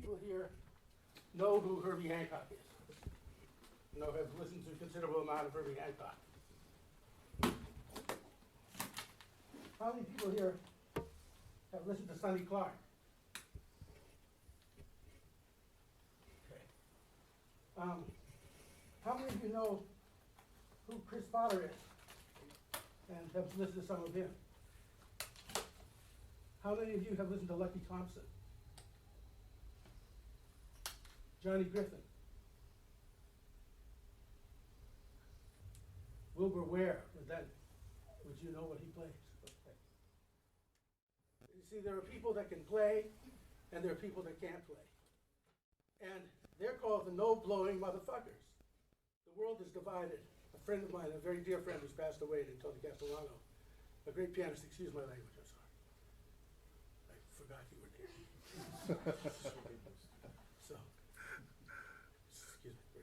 people here know who Herbie Hancock is? Have listened to a considerable amount of Herbie Hancock. How many people here have listened to Sonny Clark? Okay. How many of you know who Chris Potter is and have listened to some of him? How many of you have listened to Lucky Thompson? Johnny Griffin? Wilbur Ware, would you know what he plays? Okay. You see, there are people that can play, and there are people that can't play. And they're called the no-blowing motherfuckers. The world is divided. A friend of mine, a very dear friend who's passed away, Tony Castellano, a great pianist, excuse my language, I'm sorry. I forgot you were there. So, excuse me.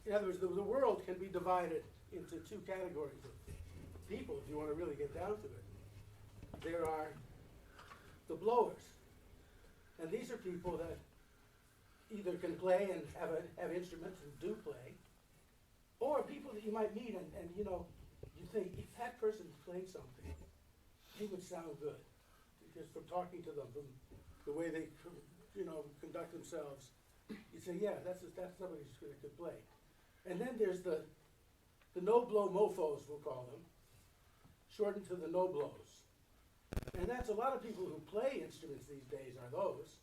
In other words, the world can be divided into two categories of people, if you want to really get down to it. There are the blowers. And these are people that either can play and have instruments and do play, or people that you might meet and you think, if that person played something, he would sound good. Because from talking to them, from the way they conduct themselves, you say, yeah, that's somebody who could play. And then there's the no-blow mofos, we'll call them, shortened to the no-blows. And that's a lot of people who play instruments these days are those,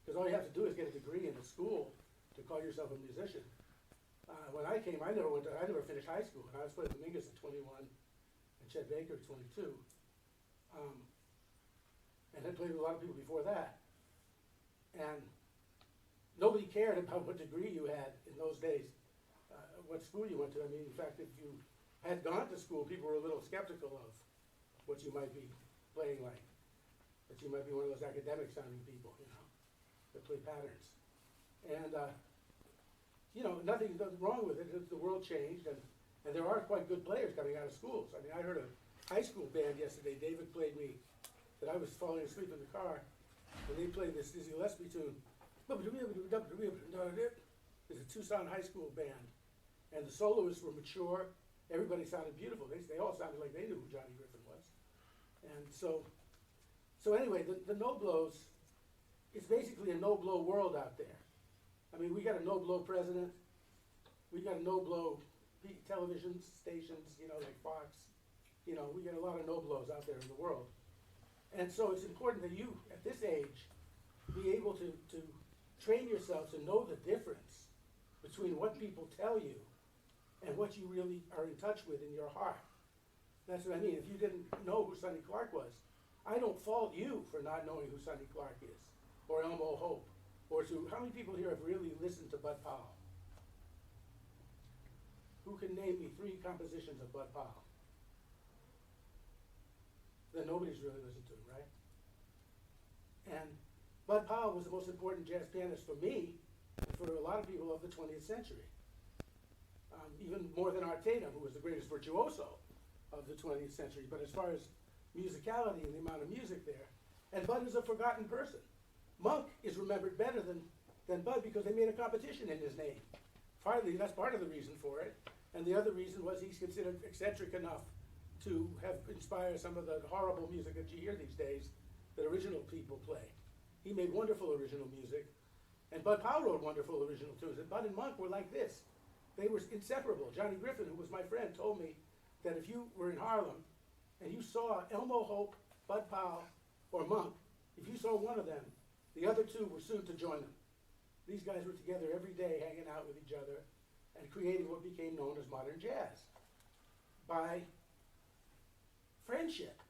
because all you have to do is get a degree in a school to call yourself a musician. When I came, I never finished high school, and I was playing the Mingus at 21, and Chet Baker at 22. And I played with a lot of people before that. And nobody cared about what degree you had in those days, what school you went to. I mean, in fact, if you had gone to school, people were a little skeptical of what you might be playing like. That you might be one of those academic sounding people, that play patterns. And, nothing wrong with it. The world changed, and there are quite good players coming out of schools. I mean, I heard a high school band yesterday. David played me that I was falling asleep in the car, and they played this Dizzy Gillespie tune. It's a Tucson high school band, and the soloists were mature. Everybody sounded beautiful. They all sounded like they knew who Johnny Griffin was. And so anyway, the no-blows, it's basically a no-blow world out there. I mean, we got a no-blow president. We got a no-blow television stations, like Fox. We got a lot of no-blows out there in the world. And so it's important that you, at this age, be able to train yourself to know the difference between what people tell you and what you really are in touch with in your heart. That's what I mean. If you didn't know who Sonny Clark was, I don't fault you for not knowing who Sonny Clark is, or Elmo Hope, or how many people here have really listened to Bud Powell? Who can name me 3 compositions of Bud Powell that nobody's really listened to, right? And Bud Powell was the most important jazz pianist for me, and for a lot of people of the 20th century. Even more than Art Tatum, who was the greatest virtuoso of the 20th century. But as far as musicality and the amount of music there, and Bud is a forgotten person. Monk is remembered better than Bud because they made a competition in his name. Partly, that's part of the reason for it. And the other reason was he's considered eccentric enough to have inspired some of the horrible music that you hear these days that original people play. He made wonderful original music, and Bud Powell wrote wonderful original tunes. And Bud and Monk were like this. They were inseparable. Johnny Griffin, who was my friend, told me that if you were in Harlem and you saw Elmo Hope, Bud Powell, or Monk, if you saw one of them, the other 2 were soon to join them. These guys were together every day, hanging out with each other and creating what became known as modern jazz by friendship,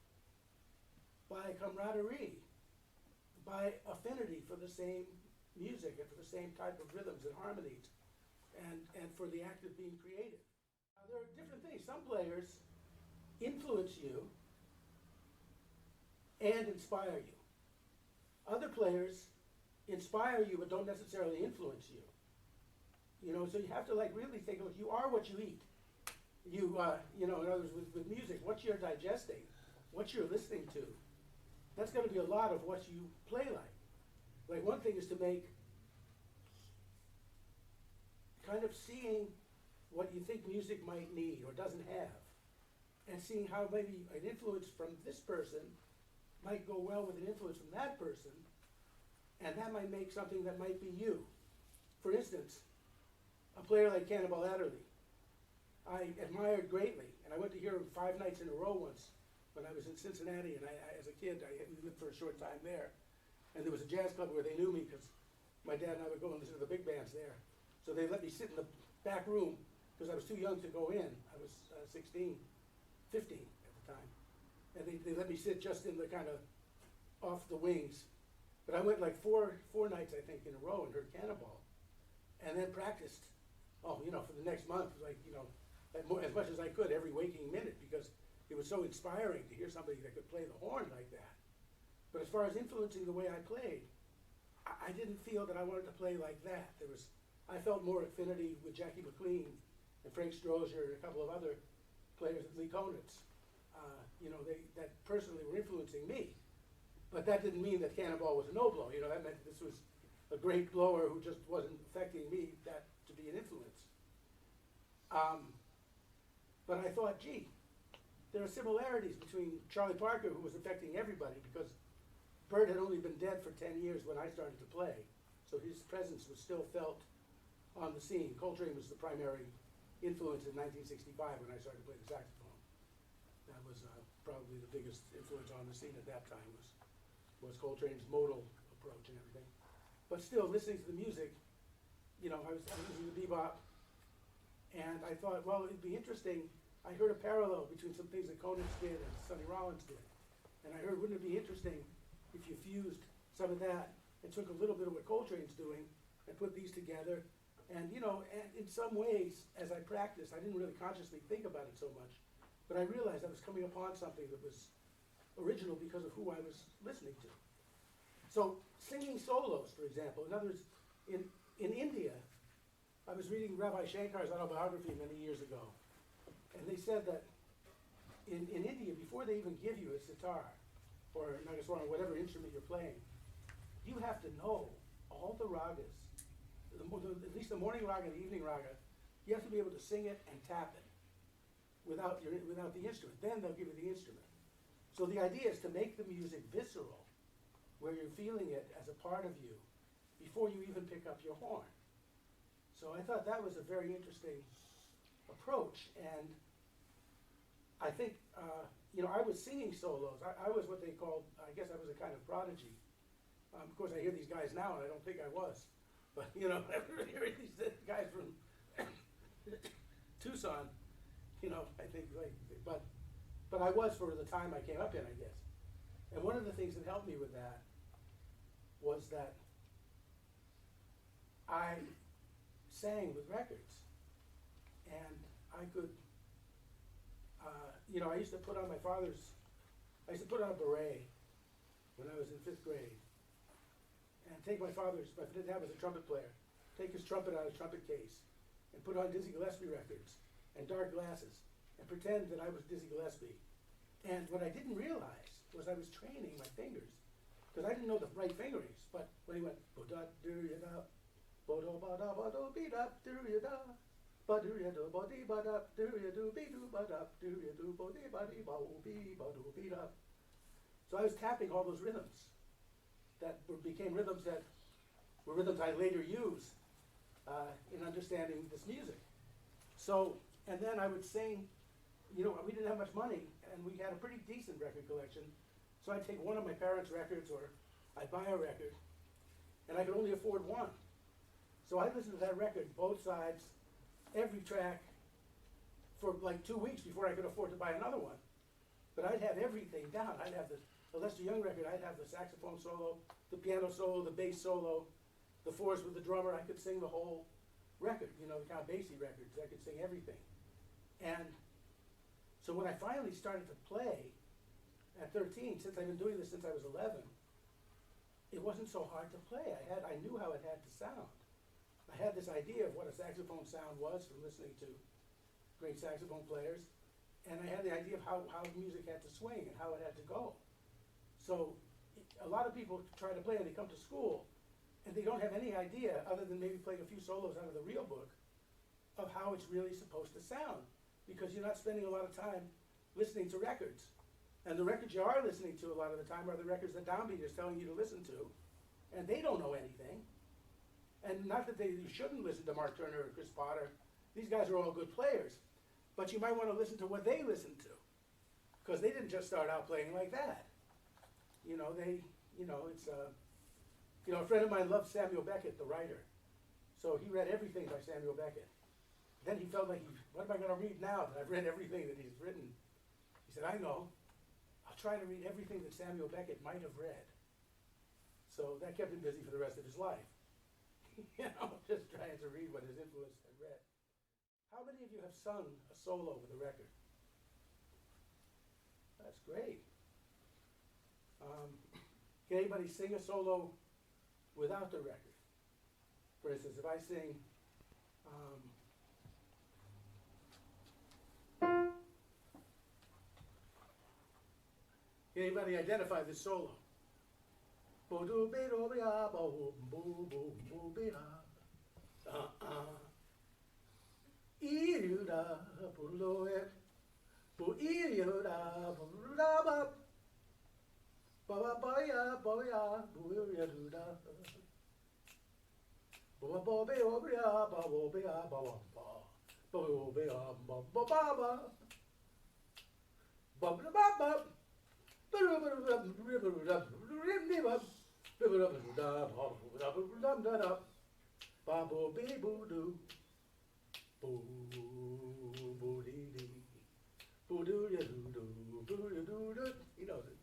by camaraderie, by affinity for the same music and for the same type of rhythms and harmonies, and for the act of being creative. Now, there are different things. Some players influence you and inspire you. Other players inspire you but don't necessarily influence you. So you have to really think, look, you are what you eat. In other words, with music, what you're digesting, what you're listening to, that's going to be a lot of what you play like. Like one thing is to make kind of seeing what you think music might need or doesn't have, and seeing how maybe an influence from this person might go well with an influence from that person, and that might make something that might be you. For instance, a player like Cannonball Adderley, I admired greatly, and I went to hear him 5 nights in a row once when I was in Cincinnati, and as a kid, we lived for a short time there, and there was a jazz club where they knew me because my dad and I would go and listen to the big bands there. So they let me sit in the back room because I was too young to go in. I was 16, 15 at the time. And they let me sit just in the kind of off the wings. But I went like four nights, I think, in a row and heard Cannonball. And then practiced, for the next month, like, as much as I could every waking minute, because it was so inspiring to hear somebody that could play the horn like that. But as far as influencing the way I played, I didn't feel that I wanted to play like that. I felt more affinity with Jackie McLean and Frank Strozier and a couple of other players, Lee Konitz, that personally were influencing me. But that didn't mean that Cannonball was a no-blow. That meant this was a great blower who just wasn't affecting me that to be an influence. But I thought, gee, there are similarities between Charlie Parker, who was affecting everybody, because Bert had only been dead for 10 years when I started to play, so his presence was still felt on the scene. Coltrane was the primary influence in 1965 when I started to play the saxophone. That was probably the biggest influence on the scene at that time was Coltrane's modal approach and everything. But still, listening to the music, I was listening to bebop, and I thought, well, it'd be interesting. I heard a parallel between some things that Konitz did and Sonny Rollins did. And I heard, wouldn't it be interesting if you fused some of that and took a little bit of what Coltrane's doing and put these together. And and in some ways, as I practiced, I didn't really consciously think about it so much, but I realized I was coming upon something that was original because of who I was listening to. So singing solos, for example, in other words, in India, I was reading Rabbi Shankar's autobiography many years ago, and they said that in India, before they even give you a sitar or nagaswaram, whatever instrument you're playing, you have to know all the ragas. At least the morning raga and the evening raga, you have to be able to sing it and tap it without the instrument. Then they'll give you the instrument. So the idea is to make the music visceral, where you're feeling it as a part of you before you even pick up your horn. So I thought that was a very interesting approach, and I think I was singing solos. I was what they called, I guess I was a kind of prodigy. Of course, I hear these guys now, and I don't think I was. But, hearing these guys from Tucson, I think, but I was for the time I came up in, I guess. And one of the things that helped me with that was that I sang with records. And I could, I used to put on a beret when I was in 5th grade. And take my dad was a trumpet player, take his trumpet out of his trumpet case and put on Dizzy Gillespie records and dark glasses and pretend that I was Dizzy Gillespie. And what I didn't realize was I was training my fingers, because I didn't know the right fingerings. But when he went, bo-da-do-ya-da, bo-do-ba-da-ba-do-be-da, do-ya-da, ba-do-ya-do, ba-dee-ba-da, do-ya-do-be-do-ba-da, do-ya-do, bo-dee-ba-dee-ba-oo-be-ba-do-be-da. So I was tapping all those rhythms that became rhythms that were rhythms I later used in understanding this music. So, and then I would sing, we didn't have much money, and we had a pretty decent record collection, so I'd take one of my parents' records, or I'd buy a record, and I could only afford one. So I listened to that record, both sides, every track, for like 2 weeks before I could afford to buy another one. But I'd have everything down. I'd have the Lester Young record, I'd have the saxophone solo, the piano solo, the bass solo, the fours with the drummer. I could sing the whole record, the kind of bassy records. I could sing everything. And so when I finally started to play at 13, since I've been doing this since I was 11, it wasn't so hard to play. I knew how it had to sound. I had this idea of what a saxophone sound was from listening to great saxophone players, and I had the idea of how music had to swing and how it had to go. So a lot of people try to play and they come to school and they don't have any idea, other than maybe playing a few solos out of the real book, of how it's really supposed to sound, because you're not spending a lot of time listening to records. And the records you are listening to a lot of the time are the records that Downbeat is telling you to listen to, and they don't know anything. And not that you shouldn't listen to Mark Turner or Chris Potter. These guys are all good players. But you might want to listen to what they listened to, because they didn't just start out playing like that. You know, it's a friend of mine loved Samuel Beckett, the writer. So he read everything by Samuel Beckett. Then he felt like, what am I going to read now that I've read everything that he's written? He said, I know. I'll try to read everything that Samuel Beckett might have read. So that kept him busy for the rest of his life. Just trying to read what his influence had read. How many of you have sung a solo with a record? That's great. Can anybody sing a solo without the record? For instance, if I sing, can anybody identify this solo? He knows it.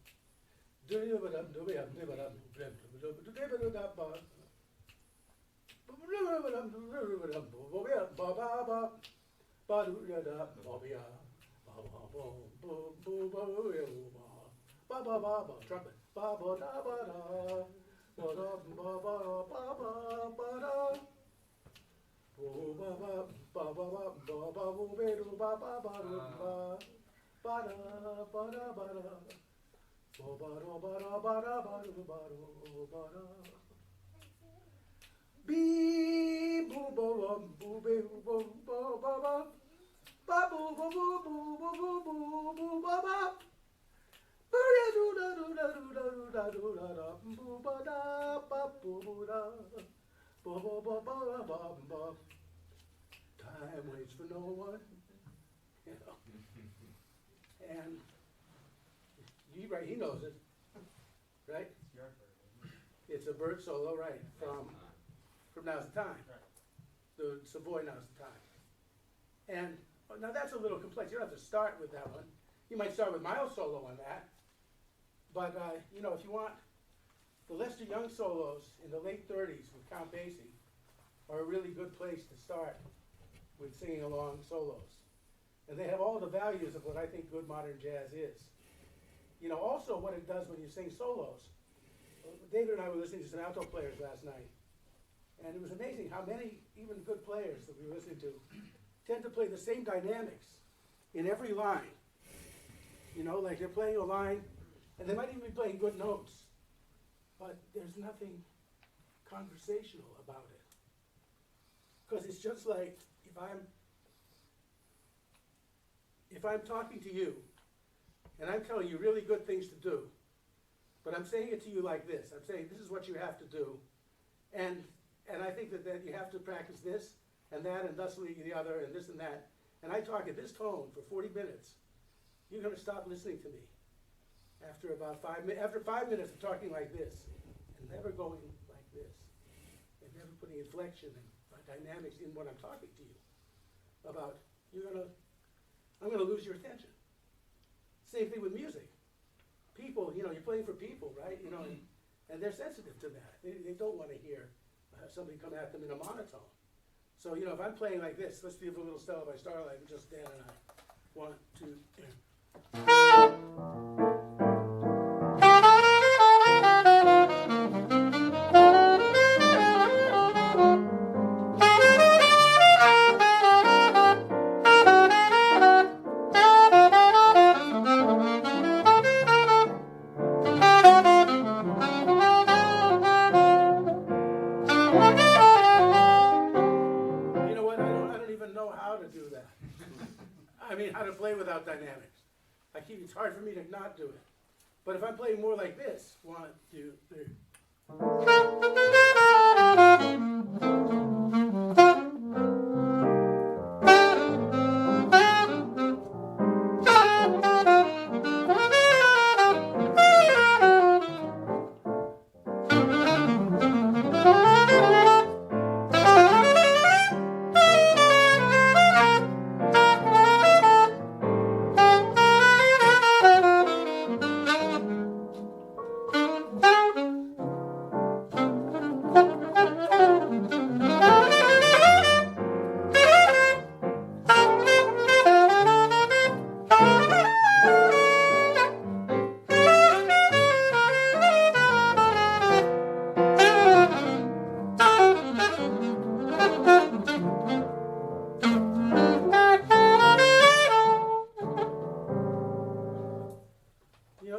Trumpet. Time waits for no one, And he knows it, right? It's a bird solo, right? From Now's the Time. The Savoy Now's the Time. And now that's a little complex. You don't have to start with that one. You might start with Miles' solo on that. But if you want, the Lester Young solos in the late 30s with Count Basie are a really good place to start with singing along solos. And they have all the values of what I think good modern jazz is. Also what it does when you sing solos. David and I were listening to some alto players last night, and it was amazing how many, even good players that we were listening to, tend to play the same dynamics in every line. Like they're playing a line, and they might even be playing good notes, but there's nothing conversational about it. Because it's just like if I'm talking to you, and I'm telling you really good things to do, but I'm saying it to you like this. I'm saying this is what you have to do, and I think that you have to practice this and that and thusly the other and this and that. And I talk at this tone for 40 minutes. You're going to stop listening to me after about 5 minutes. After 5 minutes of talking like this and never going like this and never putting inflection and dynamics in what I'm talking to you about, I'm going to lose your attention. Same thing with music. People, you're playing for people, right? And they're sensitive to that. They don't want to hear somebody come at them in a monotone. So, if I'm playing like this, let's do a little Stella by Starlight, and just Dan and I. 1, 2, 3. I mean, how to play without dynamics. It's hard for me to not do it. But if I'm playing more like this, 1, 2, 3.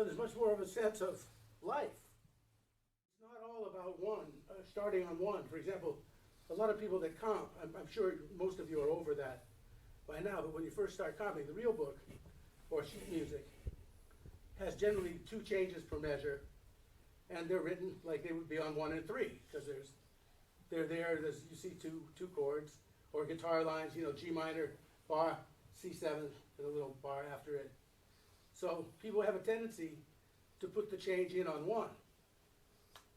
There's much more of a sense of life. It's not all about one, starting on one. For example, a lot of people that comp, I'm sure most of you are over that by now, but when you first start comping, the real book, or sheet music, has generally 2 changes per measure, and they're written like they would be on 1 and 3, because you see two chords, or guitar lines, G minor, bar, C7, and a little bar after it. So people have a tendency to put the change in on 1.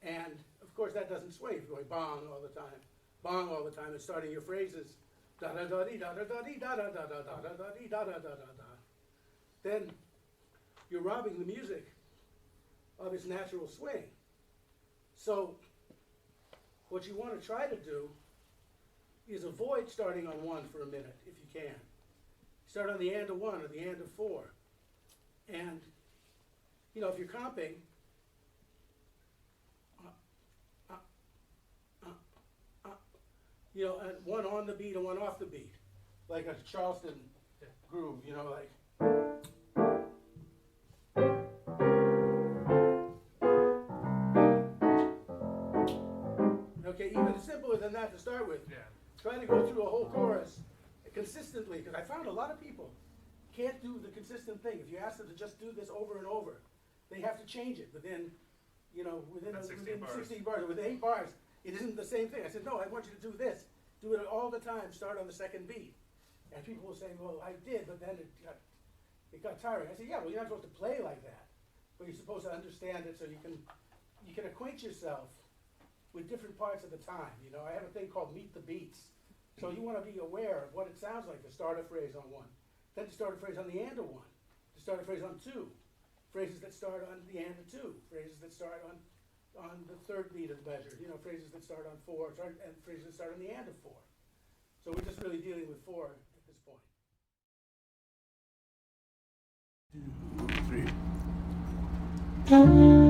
And of course that doesn't sway if you're going bong all the time. Bong all the time and starting your phrases da da da dee da da da dee da da da da da da da dee da da da da da. Then you're robbing the music of its natural swing. So what you want to try to do is avoid starting on 1 for a minute if you can. Start on the and of 1 or the and of 4. And, if you're comping, and 1 on the beat and 1 off the beat, like a Charleston groove, like. Okay, even simpler than that to start with. Yeah. Trying to go through a whole chorus consistently, because I found a lot of people can't do the consistent thing. If you ask them to just do this over and over, they have to change it within 16 bars. Or with 8 bars, it isn't the same thing. I said, no, I want you to do this. Do it all the time. Start on the second beat. And people will say, well, I did, but then it got tiring. I said, yeah, well, you're not supposed to play like that, but you're supposed to understand it so you can acquaint yourself with different parts of the time. I have a thing called Meet the Beats. So you want to be aware of what it sounds like to start a phrase on 1. Then to start a phrase on the and of 1, to start a phrase on 2, phrases that start on the and of 2, phrases that start on the third beat of the measure, phrases that start on 4, and phrases that start on the and of 4. So we're just really dealing with 4 at this point. 2, 3.